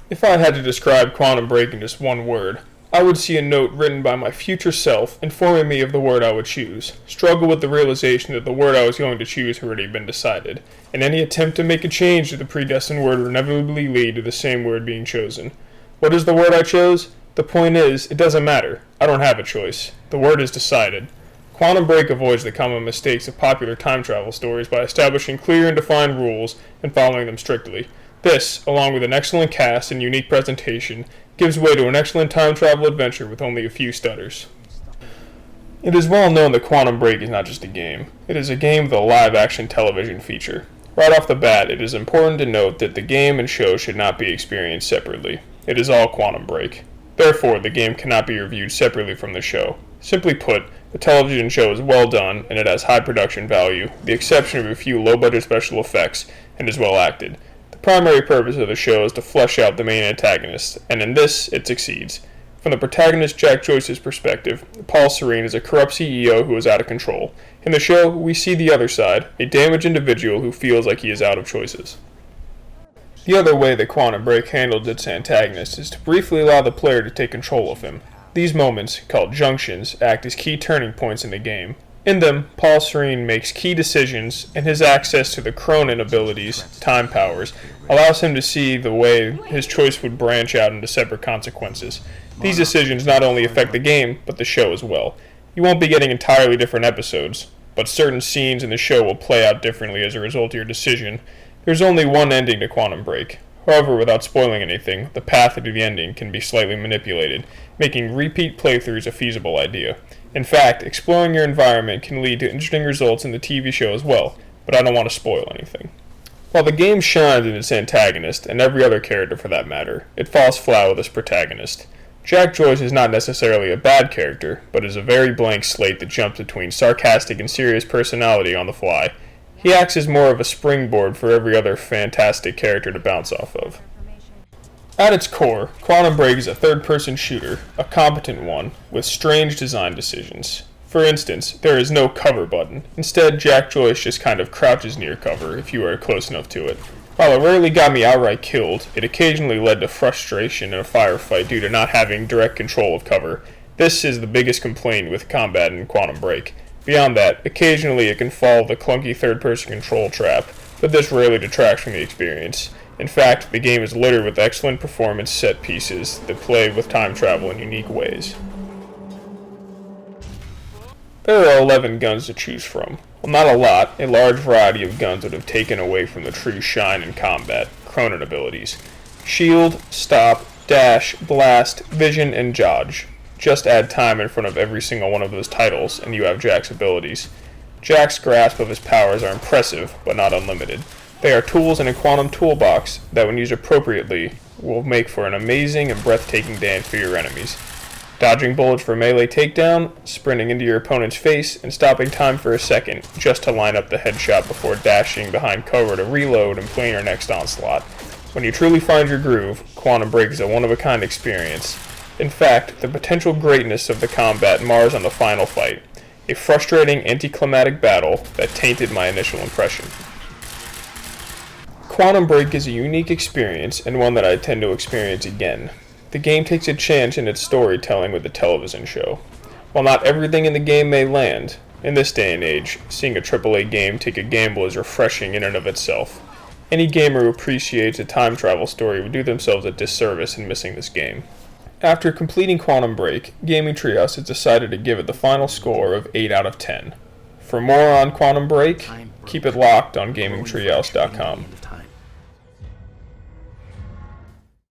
If I had to describe Quantum Break in just one word, I would see a note written by my future self informing me of the word I would choose, struggle with the realization that the word I was going to choose had already been decided, and any attempt to make a change to the predestined word would inevitably lead to the same word being chosen. What is the word I chose? The point is, it doesn't matter. I don't have a choice. The word is decided. Quantum Break avoids the common mistakes of popular time travel stories by establishing clear and defined rules and following them strictly. This, along with an excellent cast and unique presentation, gives way to an excellent time travel adventure with only a few stutters. It is well known that Quantum Break is not just a game. It is a game with a live-action television feature. Right off the bat, it is important to note that the game and show should not be experienced separately. It is all Quantum Break. Therefore, the game cannot be reviewed separately from the show. Simply put, the television show is well done and it has high production value, with the exception of a few low-budget special effects, and is well acted. The primary purpose of the show is to flesh out the main antagonist, and in this, it succeeds. From the protagonist Jack Joyce's perspective, Paul Serene is a corrupt CEO who is out of control. In the show, we see the other side, a damaged individual who feels like he is out of choices. The other way that Quantum Break handles its antagonist is to briefly allow the player to take control of him. These moments, called junctions, act as key turning points in the game. In them, Paul Serene makes key decisions, and his access to the Cronin abilities, time powers, allows him to see the way his choice would branch out into separate consequences. These decisions not only affect the game, but the show as well. You won't be getting entirely different episodes, but certain scenes in the show will play out differently as a result of your decision. There's only one ending to Quantum Break. However, without spoiling anything, the path to the ending can be slightly manipulated, making repeat playthroughs a feasible idea. In fact, exploring your environment can lead to interesting results in the TV show as well, but I don't want to spoil anything. While the game shines in its antagonist, and every other character for that matter, it falls flat with its protagonist. Jack Joyce is not necessarily a bad character, but is a very blank slate that jumps between sarcastic and serious personality on the fly. He acts as more of a springboard for every other fantastic character to bounce off of. At its core, Quantum Break is a third-person shooter, a competent one, with strange design decisions. For instance, there is no cover button. Instead, Jack Joyce just kind of crouches near cover if you are close enough to it. While it rarely got me outright killed, it occasionally led to frustration in a firefight due to not having direct control of cover. This is the biggest complaint with combat in Quantum Break. Beyond that, occasionally it can fall the clunky third-person control trap, but this rarely detracts from the experience. In fact, the game is littered with excellent performance set pieces that play with time travel in unique ways. There are 11 guns to choose from. While not a lot, a large variety of guns would have taken away from the true shine in combat, Cronin abilities. Shield, stop, dash, blast, vision, and dodge. Just add time in front of every single one of those titles, and you have Jack's abilities. Jack's grasp of his powers are impressive, but not unlimited. They are tools in a quantum toolbox that, when used appropriately, will make for an amazing and breathtaking dance for your enemies. Dodging bullets for melee takedown, sprinting into your opponent's face, and stopping time for a second, just to line up the headshot before dashing behind cover to reload and plan your next onslaught. When you truly find your groove, Quantum Break is a one-of-a-kind experience. In fact, the potential greatness of the combat mars on the final fight, a frustrating anticlimactic battle that tainted my initial impression. Quantum Break is a unique experience and one that I intend to experience again. The game takes a chance in its storytelling with the television show. While not everything in the game may land, in this day and age, seeing a AAA game take a gamble is refreshing in and of itself. Any gamer who appreciates a time travel story would do themselves a disservice in missing this game. After completing Quantum Break, Gaming Treehouse has decided to give it the final score of 8 out of 10. For more on Quantum Break, keep it locked on GamingTreehouse.com.